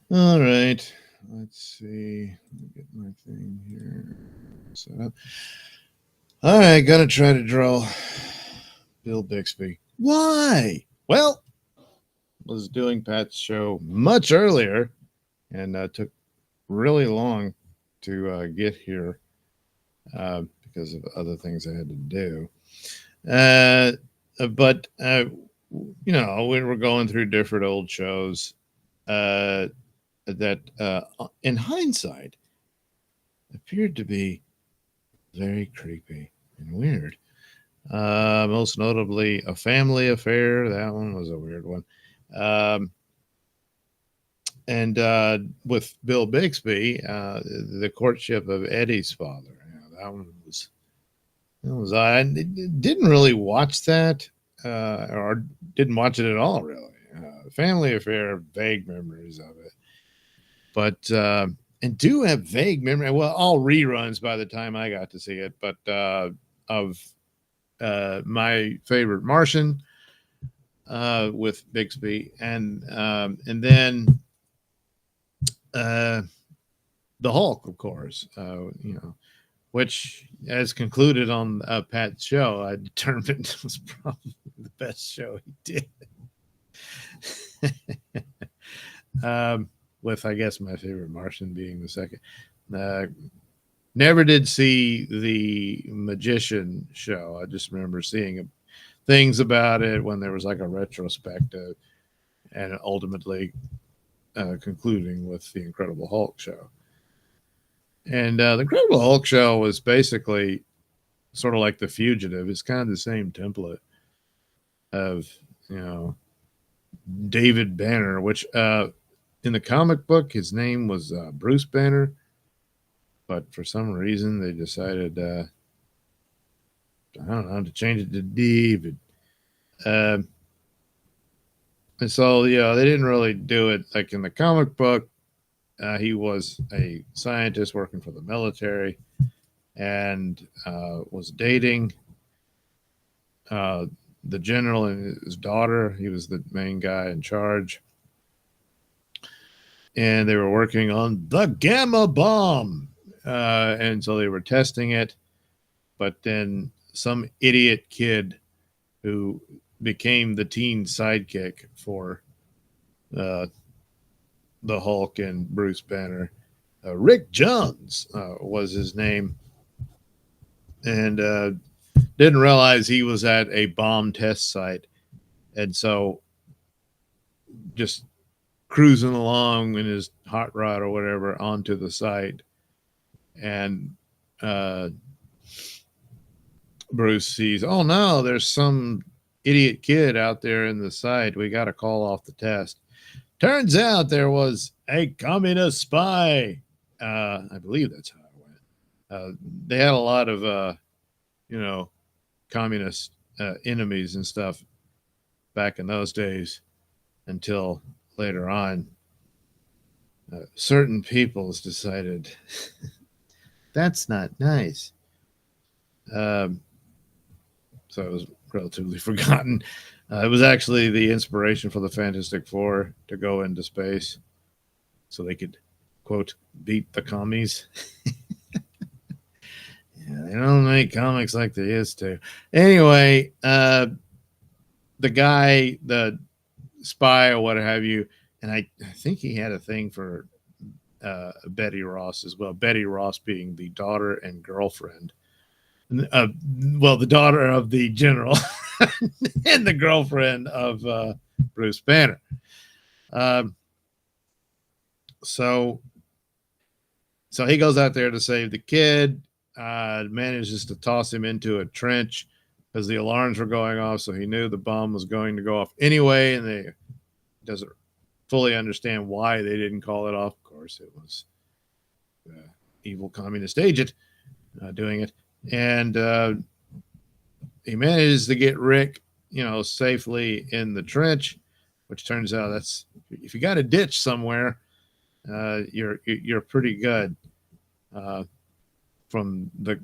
All right. Let's see. Let me get my thing here set up. All right, gonna try to draw Bill Bixby. Why? Well, was doing Pat's show much earlier, and took really long to get here because of other things I had to do. Uh, but we were going through different old shows that, in hindsight, appeared to be very creepy and weird. Most notably, A Family Affair. That one was a weird one. Um, and with Bill Bixby, the courtship of Eddie's father. That one was I didn't really watch that, or didn't watch it at all. Really, Family Affair, vague memories of it, but and do have vague memory. Well, all reruns by the time I got to see it, but of my favorite Martian with Bixby, and then uh, the Hulk, of course. Which, as concluded on Pat's show, I determined was probably the best show he did. With, I guess, my favorite Martian being the second. Uh, Never did see the Magician show. I just remember seeing things about it when there was like a retrospective, and ultimately concluding with the Incredible Hulk show. And the Incredible Hulk show was basically sort of like The Fugitive. It's kind of the same template of, you know, David Banner, which in the comic book, his name was Bruce Banner. But for some reason, they decided, I don't know, to change it to David. Uh, and so, they didn't really do it like in the comic book. He was a scientist working for the military and was dating uh, the general and his daughter. He was the main guy in charge. And they were working on the gamma bomb. And so they were testing it. But then some idiot kid who became the teen sidekick for uh, the Hulk and Bruce Banner, Rick Jones was his name, and didn't realize he was at a bomb test site. And so just cruising along in his hot rod or whatever onto the site. And uh, Bruce sees, oh no, there's some idiot kid out there in the site. We got to call off the test. Turns out there was a communist spy. I believe that's how it went. They had a lot of, you know, communist enemies and stuff back in those days until later on. Certain peoples decided that's not nice. Um, so it was relatively forgotten. It was actually the inspiration for the Fantastic Four to go into space so they could, quote, beat the commies. Yeah, they don't make comics like they used to. Anyway, the guy, the spy or what have you, and I think he had a thing for Betty Ross as well. Betty Ross being the daughter and girlfriend. Uh, well, the daughter of the general and the girlfriend of Bruce Banner. Um, so, so he goes out there to save the kid. Manages to toss him into a trench because the alarms were going off. So he knew the bomb was going to go off anyway, and they doesn't fully understand why they didn't call it off. Of course, it was the evil communist agent doing it, and he manages to get Rick, safely in the trench, which turns out that's if you got a ditch somewhere, you're pretty good. Uh, from the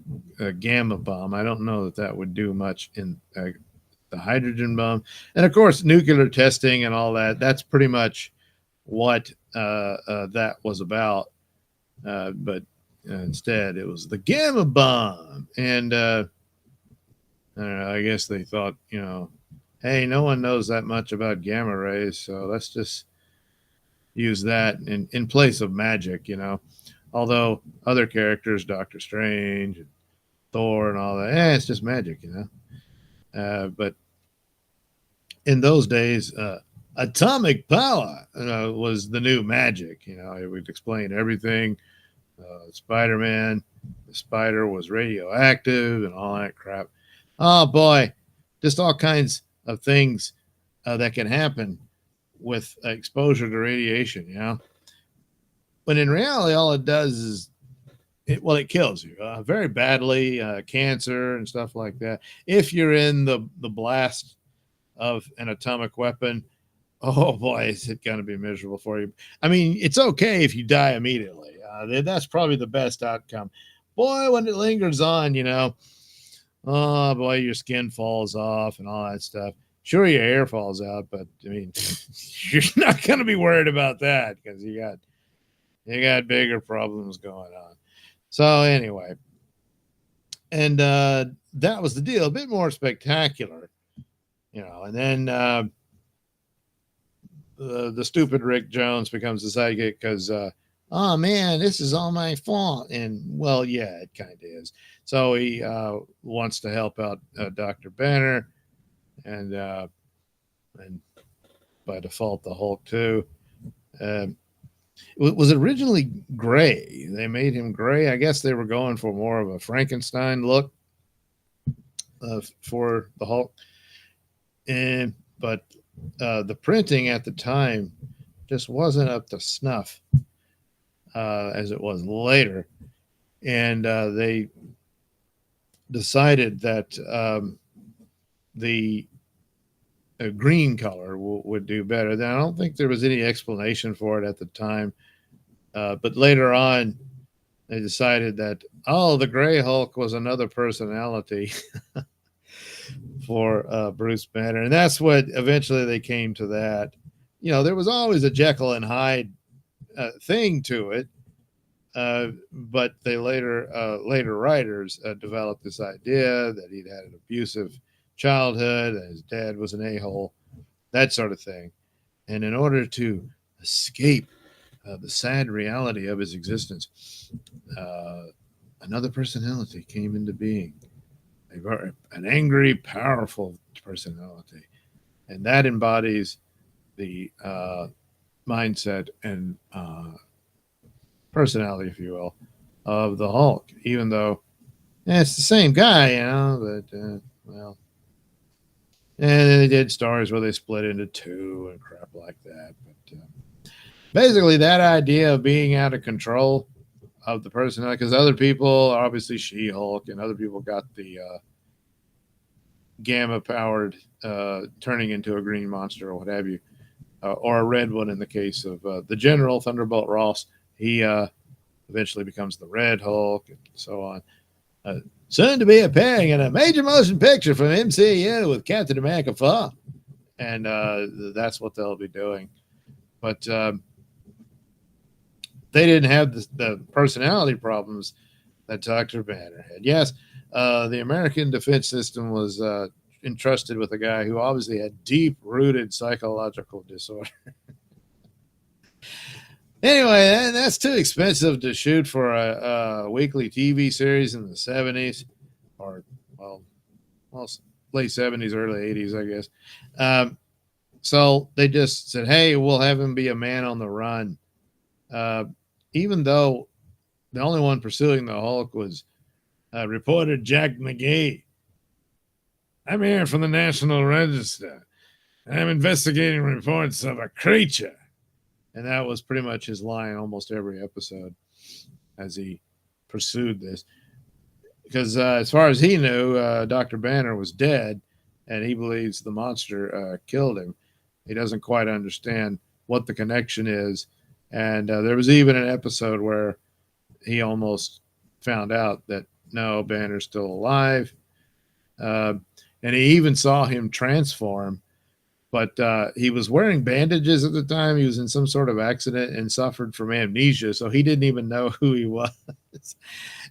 gamma bomb, I don't know that would do much in the hydrogen bomb, and of course nuclear testing and all that. That's pretty much what that was about, but instead it was the gamma bomb. And I don't know, I guess they thought, hey, no one knows that much about gamma rays, so let's just use that in place of magic. Although other characters, Doctor Strange and Thor and all that, it's just magic. But in those days, atomic power was the new magic. It would explain everything. Spider-Man, the spider was radioactive and all that crap. Oh boy, just all kinds of things that can happen with exposure to radiation. But in reality, all it does is it kills you very badly, cancer and stuff like that. If you're in the blast of an atomic weapon, oh boy, is it going to be miserable for you. I mean, it's okay if you die immediately. That's probably the best outcome. Boy, when it lingers on, oh boy, your skin falls off and all that stuff. Sure, your hair falls out, but I mean, you're not going to be worried about that because you got bigger problems going on. So anyway, and that was the deal. A bit more spectacular, and then the stupid Rick Jones becomes the sidekick because, oh man, this is all my fault. And well, yeah, it kind of is. So he wants to help out Dr. Banner and by default the Hulk too. Was originally gray. They made him gray. I guess they were going for more of a Frankenstein look for the Hulk. But the printing at the time just wasn't up to snuff as it was later. And they decided that the green color would do better. Then I don't think there was any explanation for it at the time. But later on, they decided that, the Gray Hulk was another personality for Bruce Banner. And that's what eventually they came to that. There was always a Jekyll and Hyde thing to it. But they later writers developed this idea that he'd had an abusive childhood, and his dad was an a-hole, that sort of thing. And in order to escape the sad reality of his existence, another personality came into being, an angry, powerful personality. And that embodies the mindset and personality, if you will, of the Hulk, even though it's the same guy, but well. And they did stories where they split into two and crap like that. But basically, that idea of being out of control of the personality, because other people, obviously She-Hulk, and other people got the gamma-powered turning into a green monster or what have you, or a red one in the case of the General, Thunderbolt Ross. He eventually becomes the Red Hulk and so on. Soon to be appearing in a major motion picture from MCU with Captain America 4. And that's what they'll be doing. But they didn't have the personality problems that Dr. Banner had. Yes, the American defense system was entrusted with a guy who obviously had deep-rooted psychological disorder. Anyway, that's too expensive to shoot for a weekly TV series in the 70s, or, well late 70s, early 80s, I guess. So they just said, hey, we'll have him be a man on the run. Even though the only one pursuing the Hulk was reporter Jack McGee. I'm here from the National Register. I'm investigating reports of a creature. And that was pretty much his line almost every episode as he pursued this. Because as far as he knew, Dr. Banner was dead, and he believes the monster killed him. He doesn't quite understand what the connection is. And there was even an episode where he almost found out that, no, Banner's still alive. And he even saw him transform but he was wearing bandages at the time. He was in some sort of accident and suffered from amnesia, so he didn't even know who he was.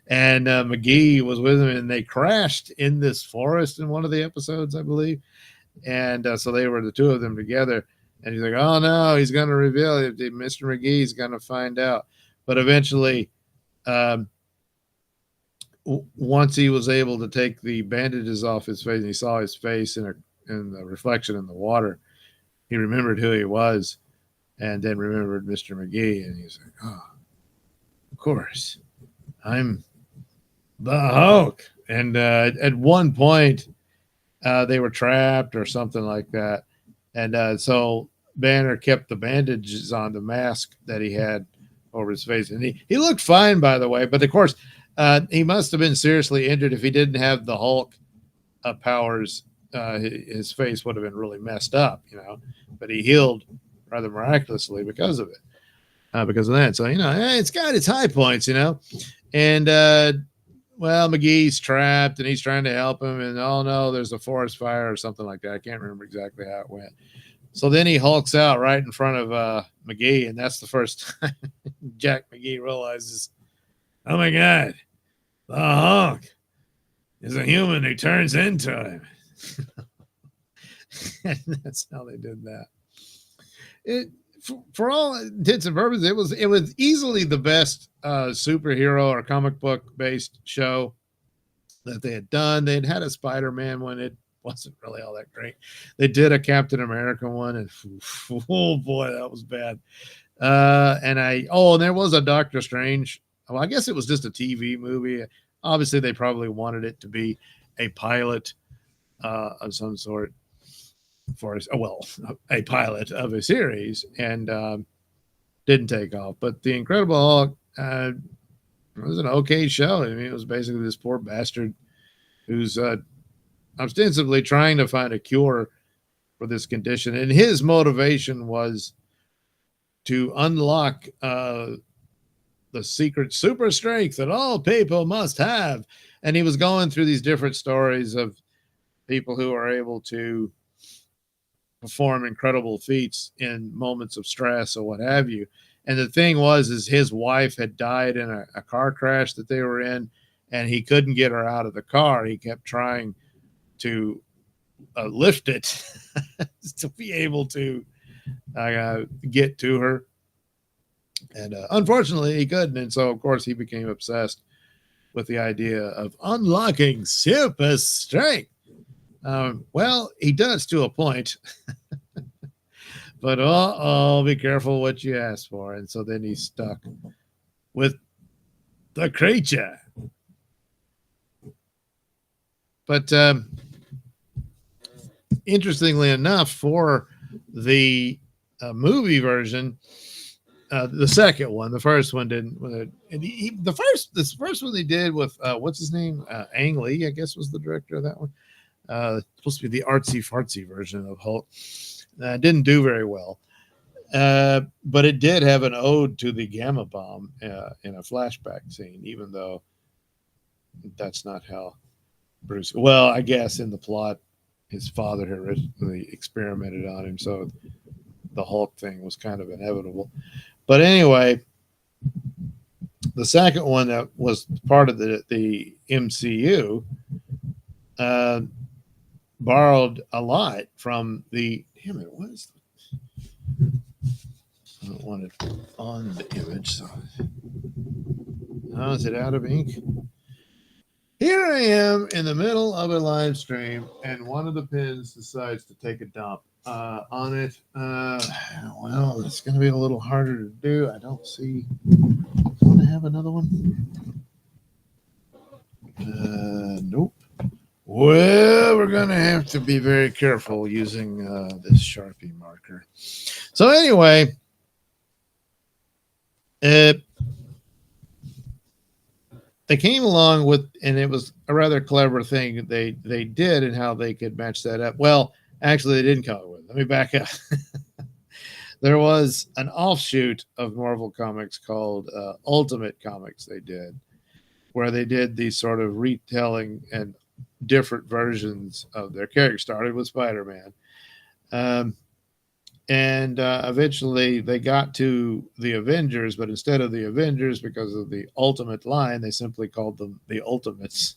And McGee was with him, and they crashed in this forest in one of the episodes, I believe. And so they were the two of them together. And he's like, "Oh no, he's going to reveal it. Mr. McGee's going to find out." But eventually, um, once he was able to take the bandages off his face, and he saw his face in the reflection in the water, he remembered who he was, and then remembered Mr. McGee, and he's like, "Oh, of course, I'm the Hulk." And at one point, they were trapped or something like that, and so Banner kept the bandages on the mask that he had over his face, and he looked fine, by the way. But of course, he must have been seriously injured if he didn't have the Hulk powers. His face would have been really messed up, But he healed rather miraculously because of it, because of that. So it's got its high points, and well, McGee's trapped and he's trying to help him, and oh no, there's a forest fire or something like that. I can't remember exactly how it went. So then he hulks out right in front of McGee, and that's the first time Jack McGee realizes, oh my God, the Hulk is a human who turns into him. And that's how they did that. It, for all intents and purposes, it was easily the best superhero or comic book based show that they had done. They had a Spider-Man one. It wasn't really all that great. They did a Captain America one, and oh boy, that was bad. And there was a Doctor Strange. Well, I guess it was just a TV movie. Obviously, they probably wanted it to be a pilot of some sort for a pilot of a series, and didn't take off. But the Incredible Hulk was an okay show. I mean, it was basically this poor bastard who's ostensibly trying to find a cure for this condition, and his motivation was to unlock the secret super strength that all people must have. And he was going through these different stories of people who are able to perform incredible feats in moments of stress or what have you. And the thing is his wife had died in a car crash that they were in, and he couldn't get her out of the car. He kept trying to lift it to be able to get to her. And unfortunately, he couldn't. And so, of course, he became obsessed with the idea of unlocking super strength. Well, he does to a point. But be careful what you ask for. And so then he's stuck with the creature. But interestingly enough, for the movie version, the second one, the first one didn't. The first one they did with what's his name, Ang Lee, I guess was the director of that one. Supposed to be the artsy fartsy version of Hulk. Didn't do very well, but it did have an ode to the gamma bomb in a flashback scene, even though that's not how Bruce. Well, I guess in the plot, his father had originally experimented on him, so the Hulk thing was kind of inevitable. But anyway, the second one that was part of the MCU borrowed a lot from the. Damn it! What is? I don't want it on the image. So, is it out of ink? Here I am in the middle of a live stream, and one of the pins decides to take a dump on it. Well, it's going to be a little harder to do. I don't see. Want to have another one? Nope. Well, we're going to have to be very careful using this Sharpie marker. So anyway, they came along with, and it was a rather clever thing they did and how they could match that up. Well, actually, they didn't come up with it. Let me back up. There was an offshoot of Marvel Comics called Ultimate Comics they did, where they did these sort of retelling and different versions of their characters. Started with Spider-Man. Um, and eventually they got to the Avengers, but instead of the Avengers, because of the Ultimate line, they simply called them the Ultimates.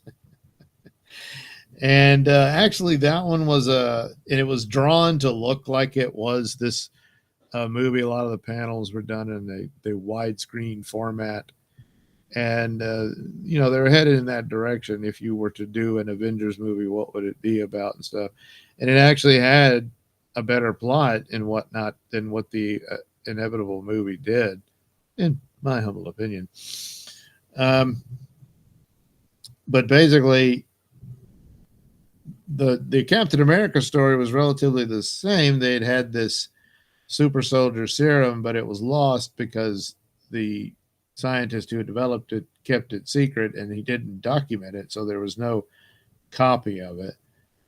And actually, that one was and it was drawn to look like it was this movie. A lot of the panels were done in the widescreen format, and they were headed in that direction. If you were to do an Avengers movie, what would it be about and stuff? And it actually had a better plot and whatnot than what the inevitable movie did, in my humble opinion. Um, but basically, the Captain America story was relatively the same. They'd had this super soldier serum, but it was lost because the scientist who had developed it kept it secret and he didn't document it, so there was no copy of it.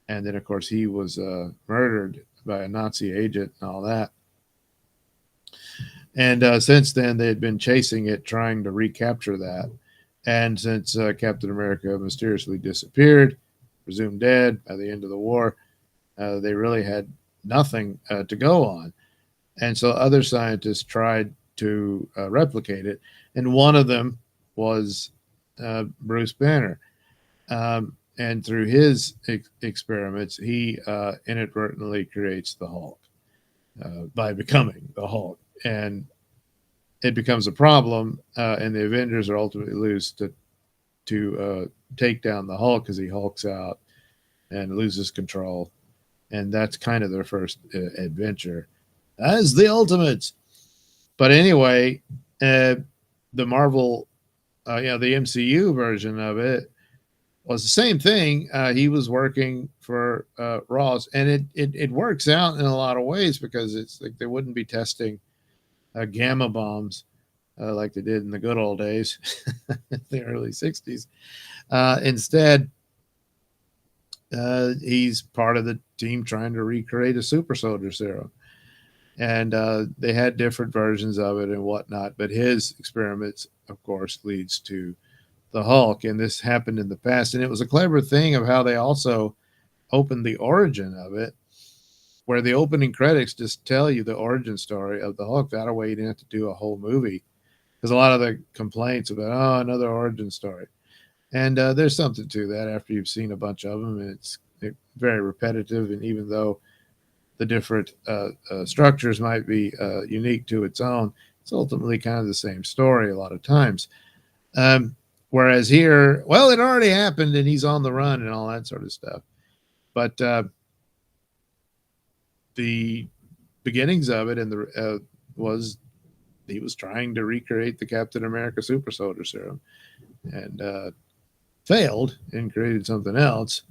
And then, of course, he was murdered by a Nazi agent and all that. And since then, they had been chasing it, trying to recapture that. And since Captain America mysteriously disappeared, presumed dead by the end of the war, they really had nothing to go on. And so other scientists tried to replicate it. And one of them was Bruce Banner. And through his experiments, he inadvertently creates the Hulk by becoming the Hulk. And it becomes a problem, and the Avengers are ultimately lose to take down the Hulk as he hulks out and loses control. And that's kind of their first adventure as the Ultimates. But anyway, the Marvel, the MCU version of it was the same thing. He was working for Ross, and it works out in a lot of ways because it's like they wouldn't be testing gamma bombs like they did in the good old days, the early 60s. Instead, he's part of the team trying to recreate a super soldier serum. And they had different versions of it and whatnot, but his experiments, of course, leads to the Hulk. And this happened in the past. And it was a clever thing of how they also opened the origin of it, where the opening credits just tell you the origin story of the Hulk. That way you didn't have to do a whole movie. Because a lot of the complaints about, oh, another origin story. And there's something to that after you've seen a bunch of them. And it's very repetitive. And even though the different structures might be unique to its own, it's ultimately kind of the same story a lot of times. Whereas here, well, it already happened and he's on the run and all that sort of stuff. But the beginnings of it and was he was trying to recreate the Captain America super soldier serum and failed and created something else,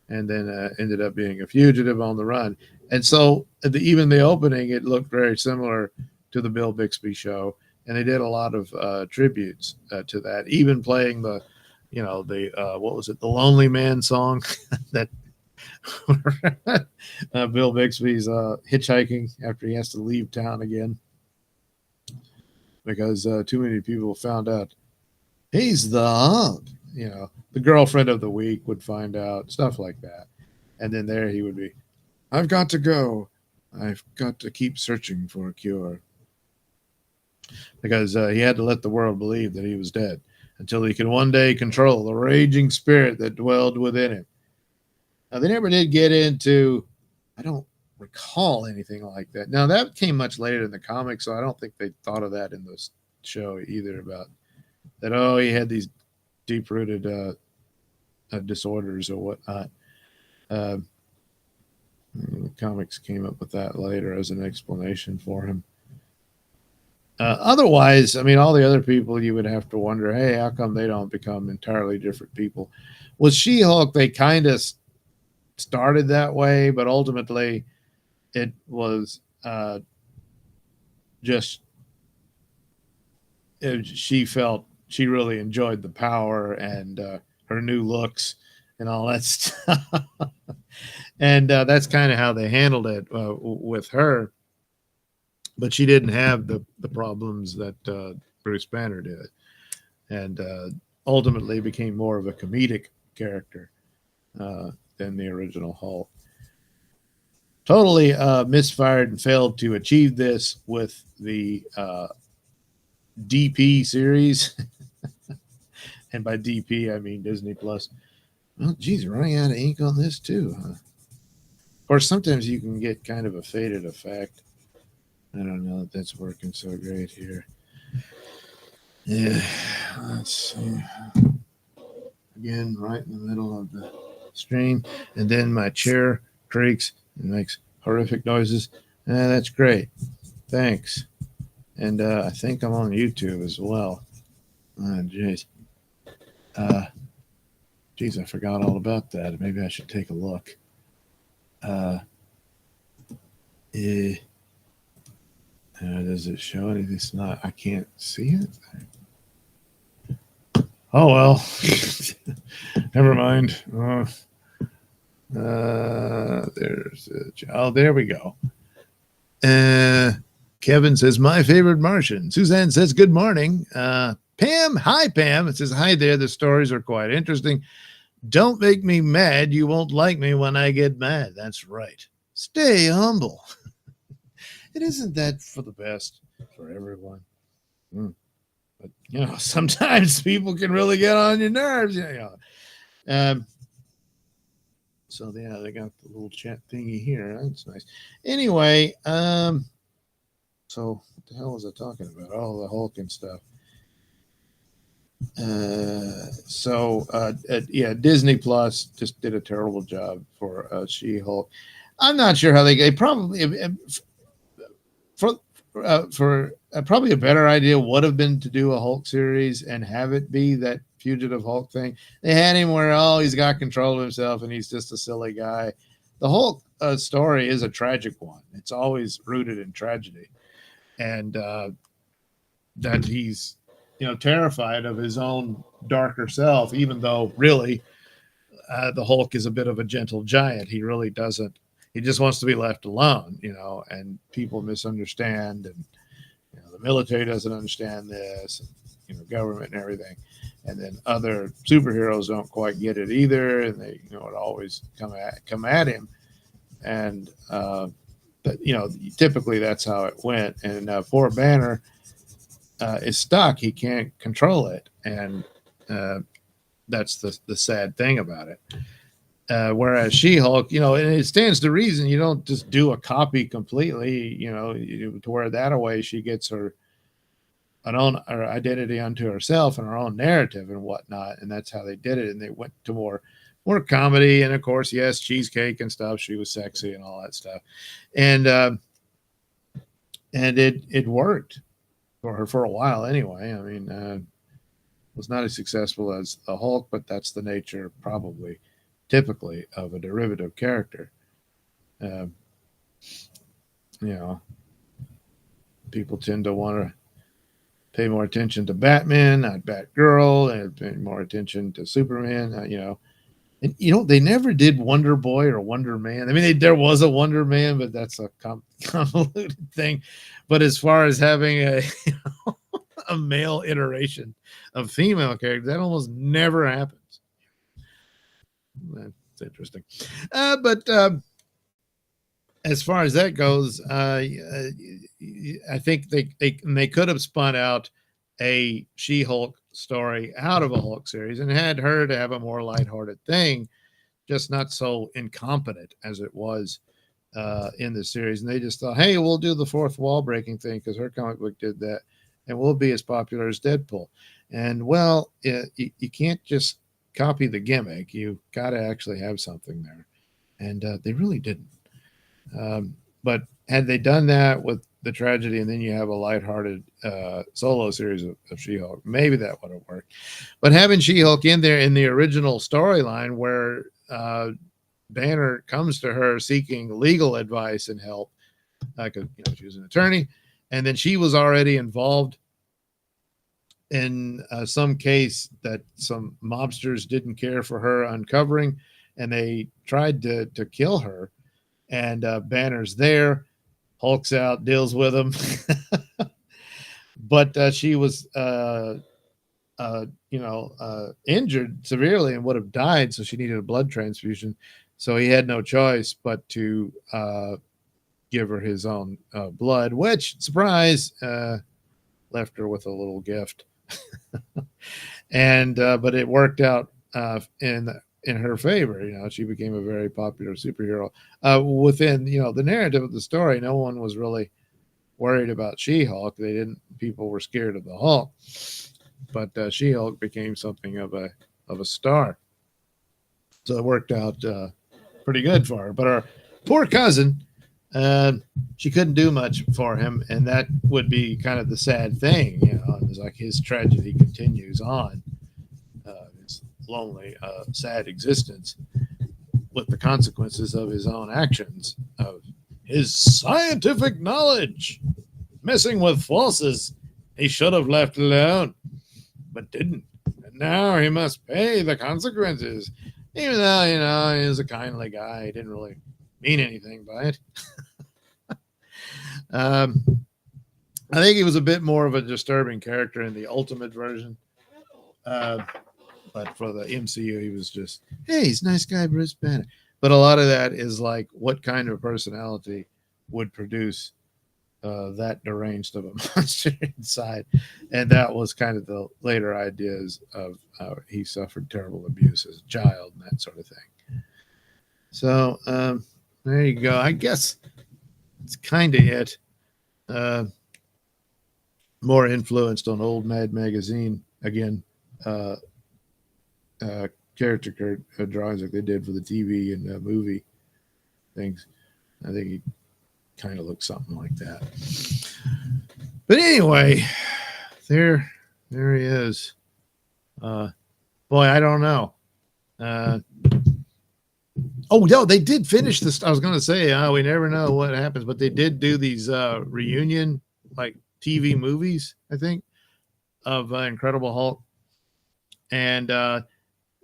and then ended up being a fugitive on the run. And so even the opening, it looked very similar to the Bill Bixby show, and they did a lot of tributes to that, even playing the what was it, the Lonely Man song that Bill Bixby's hitchhiking after he has to leave town again because too many people found out he's the Hulk. The girlfriend of the week would find out, stuff like that. And then there he would be, I've got to go. I've got to keep searching for a cure. Because he had to let the world believe that he was dead until he could one day control the raging spirit that dwelled within him. Now, they never did get into, I don't recall anything like that. Now, that came much later in the comics, so I don't think they thought of that in the show either, about that, oh, he had these deep-rooted disorders or whatnot. The comics came up with that later as an explanation for him. Otherwise, I mean, all the other people, you would have to wonder, hey, how come they don't become entirely different people? With She-Hulk, they kind of started that way, but ultimately it was just she felt she really enjoyed the power and her new looks and all that stuff. And that's kind of how they handled it with her. But she didn't have the problems that Bruce Banner did, and ultimately became more of a comedic character than the original Hulk. totally misfired and failed to achieve this with the DP series. And by DP, I mean Disney Plus. Well, geez, running out of ink on this too, huh? Of course, sometimes you can get kind of a faded effect. I don't know if that's working so great here. Yeah, let's see. Again, right in the middle of the stream. And then my chair creaks and makes horrific noises. That's great. Thanks. And I think I'm on YouTube as well. Oh, jeez. Geez, I forgot all about that. Maybe I should take a look. Does it show anything? It's not. I can't see it. Oh well. Never mind. There's there we go. Kevin says my favorite Martian. Suzanne says good morning. Pam, hi Pam. It says hi there. The stories are quite interesting. Don't make me mad. You won't like me when I get mad. That's right. Stay humble. It isn't that for the best for everyone. But, sometimes people can really get on your nerves. So, yeah, they got the little chat thingy here. That's nice. Anyway, so what the hell was I talking about? Oh, the Hulk and stuff. Disney Plus just did a terrible job for She-Hulk. I'm not sure how they probably for probably a better idea would have been to do a Hulk series and have it be that fugitive Hulk thing. They had him where he's got control of himself and he's just a silly guy. The Hulk story is a tragic one. It's always rooted in tragedy, and that he's terrified of his own darker self, even though really the Hulk is a bit of a gentle giant. He really doesn't. He just wants to be left alone, and people misunderstand, and the military doesn't understand this, and government and everything, and then other superheroes don't quite get it either, and they it always come at him, and typically that's how it went, and poor Banner is stuck. He can't control it, and that's the sad thing about it. Whereas She-Hulk, and it stands to reason you don't just do a copy completely, to wear that away. She gets her identity unto herself and her own narrative and whatnot, and that's how they did it. And they went to more comedy, and of course, yes, cheesecake and stuff. She was sexy and all that stuff, and it worked for her for a while anyway. I mean, was not as successful as the Hulk, but that's the nature probably typically of a derivative character. People tend to want to pay more attention to Batman, not Batgirl, and pay more attention to Superman. And they never did Wonder Boy or Wonder Man. I mean, there was a Wonder Man, but that's a convoluted thing. But as far as having a male iteration of female characters, that almost never happens. That's interesting. But as far as that goes, I think they could have spun out a She-Hulk story out of a Hulk series and had her to have a more lighthearted thing, just not so incompetent as it was in the series. And they just thought, hey, we'll do the fourth wall breaking thing because her comic book did that, and we'll be as popular as Deadpool. And well, you can't just copy the gimmick. You got to actually have something there, and they really didn't. But had they done that with the tragedy, and then you have a lighthearted solo series of She-Hulk, maybe that would have worked. But having She-Hulk in there in the original storyline, where Banner comes to her seeking legal advice and help, because she was an attorney, and then she was already involved in some case that some mobsters didn't care for her uncovering, and they tried to kill her. And Banner's there, Hulk's out, deals with him. But she was, injured severely and would have died, so she needed a blood transfusion. So he had no choice but to give her his own blood, which, surprise, left her with a little gift. And but it worked out in her favor. She became a very popular superhero. Within the narrative of the story, no one was really worried about She-Hulk. People were scared of the Hulk, but She-Hulk became something of a star. So it worked out pretty good for her. But her poor cousin, she couldn't do much for him, and that would be kind of the sad thing. It's like his tragedy continues on, his lonely, sad existence, with the consequences of his own actions, of his scientific knowledge, messing with forces he should have left alone, but didn't. And now he must pay the consequences, even though, he was a kindly guy. He didn't really mean anything by it. I think he was a bit more of a disturbing character in the Ultimate version. But for the MCU, he was just, hey, he's a nice guy, Bruce Banner. But a lot of that is like, what kind of personality would produce that deranged of a monster inside? And that was kind of the later ideas of how he suffered terrible abuse as a child and that sort of thing. So there you go. I guess it's kind of it. More influenced on old Mad Magazine again. Character drawings like they did for the TV and movie things. I think he kind of looks something like that. But anyway, there he is. Boy, I don't know. Oh no, they did finish this. I was going to say, we never know what happens, but they did do these reunion like TV movies, I think, of Incredible Hulk, and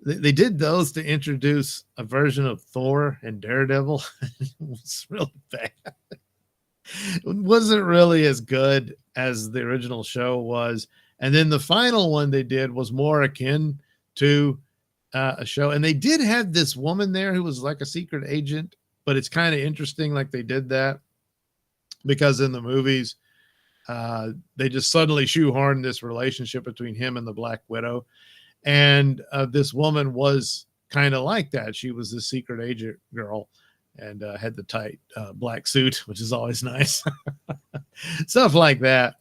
they did those to introduce a version of Thor and Daredevil. It was really bad. It wasn't really as good as the original show was. And then the final one they did was more akin to a show. And they did have this woman there who was like a secret agent, but it's kind of interesting like they did that because in the movies, they just suddenly shoehorned this relationship between him and the Black Widow. And this woman was kind of like that. She was this secret agent girl and had the tight black suit, which is always nice. Stuff like that.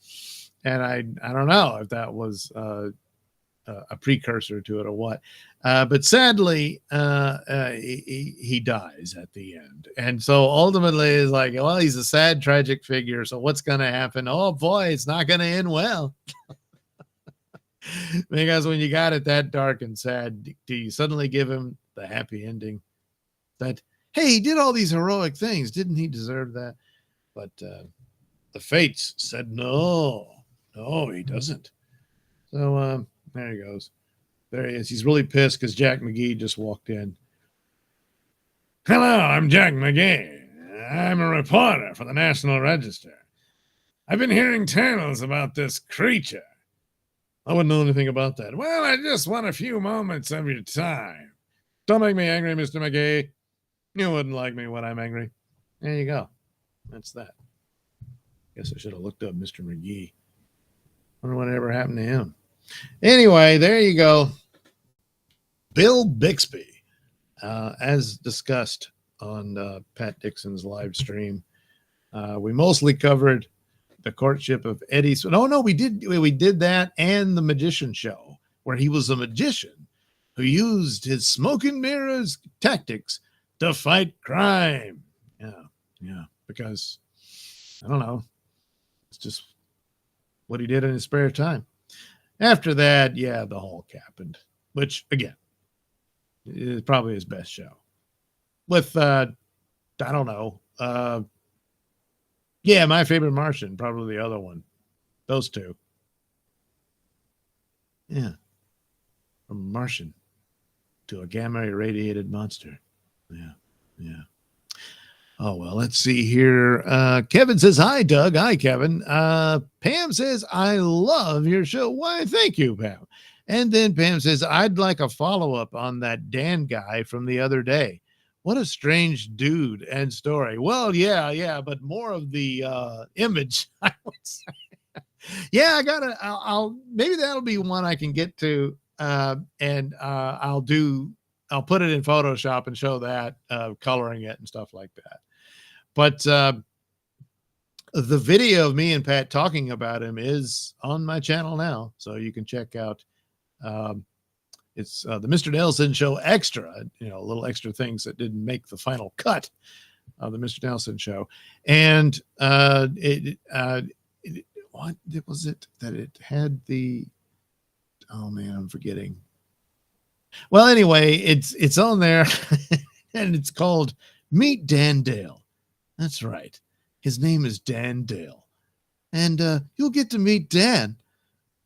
And I don't know if that was a precursor to it or what. But sadly, he dies at the end. And so ultimately it's like, well, he's a sad, tragic figure. So what's going to happen? Oh boy, it's not going to end well. Because when you got it that dark and sad, do you suddenly give him the happy ending that, hey, he did all these heroic things. Didn't he deserve that? But the fates said, no, he doesn't. So there he goes. There he is. He's really pissed because Jack McGee just walked in. Hello, I'm Jack McGee. I'm a reporter for the National Register. I've been hearing tales about this creature. I wouldn't know anything about that. Well, I just want a few moments of your time. Don't make me angry, Mr. McGee. You wouldn't like me when I'm angry. There you go. That's that. Guess I should have looked up Mr. McGee. Wonder what ever happened to him. Anyway, there you go. Bill Bixby, as discussed on Pat Dixon's live stream. We mostly covered the courtship of Eddie. No, we did that and the magician show, where he was a magician who used his smoke and mirrors tactics to fight crime. Yeah, because I don't know, it's just what he did in his spare time. After that, yeah, the Hulk happened, which again is probably his best show. With I don't know. Yeah, My Favorite Martian, probably the other one. Those two. Yeah. From Martian to a gamma irradiated monster. Yeah. Oh, well, let's see here. Kevin says, hi, Doug. Hi, Kevin. Pam says, I love your show. Why, thank you, Pam. And then Pam says, I'd like a follow-up on that Dan guy from the other day. What a strange dude and story. Well, yeah, but more of the image, I would say. Yeah, I'll maybe that'll be one I can get to, and I'll put it in Photoshop and show that, coloring it and stuff like that. But the video of me and Pat talking about him is on my channel now, so you can check out. It's the Mr. Nelson Show Extra, little extra things that didn't make the final cut of the Mr. Nelson Show. And what was it that it had the, oh man, I'm forgetting. Well, anyway, it's on there and it's called Meet Dan Dale. That's right. His name is Dan Dale. And you'll get to meet Dan,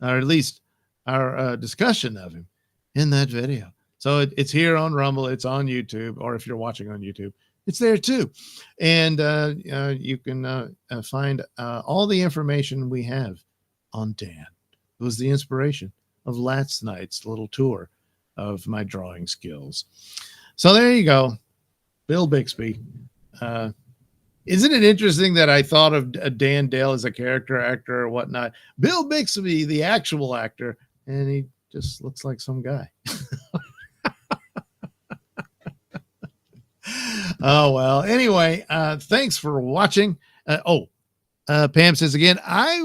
or at least our discussion of him in that video. So it's here on Rumble. It's on YouTube, or if you're watching on YouTube, it's there too. And you can find all the information we have on Dan, who was the inspiration of last night's little tour of my drawing skills. So there you go. Bill Bixby. Isn't it interesting that I thought of Dan Dale as a character actor or whatnot? Bill Bixby, the actual actor, and he just looks like some guy. Oh, well, anyway, thanks for watching. Pam says again,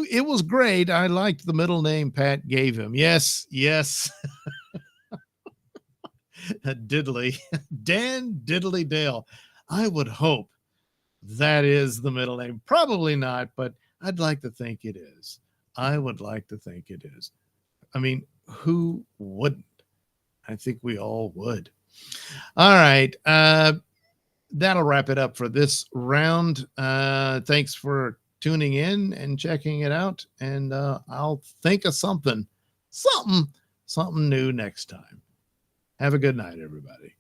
it was great. I liked the middle name Pat gave him. Yes. Diddley. Dan Diddley Dale. I would hope that is the middle name. Probably not, but I'd like to think it is. I would like to think it is. I mean, who wouldn't? I think we all would. All right. That'll wrap it up for this round. Thanks for tuning in and checking it out. And I'll think of something new next time. Have a good night, everybody.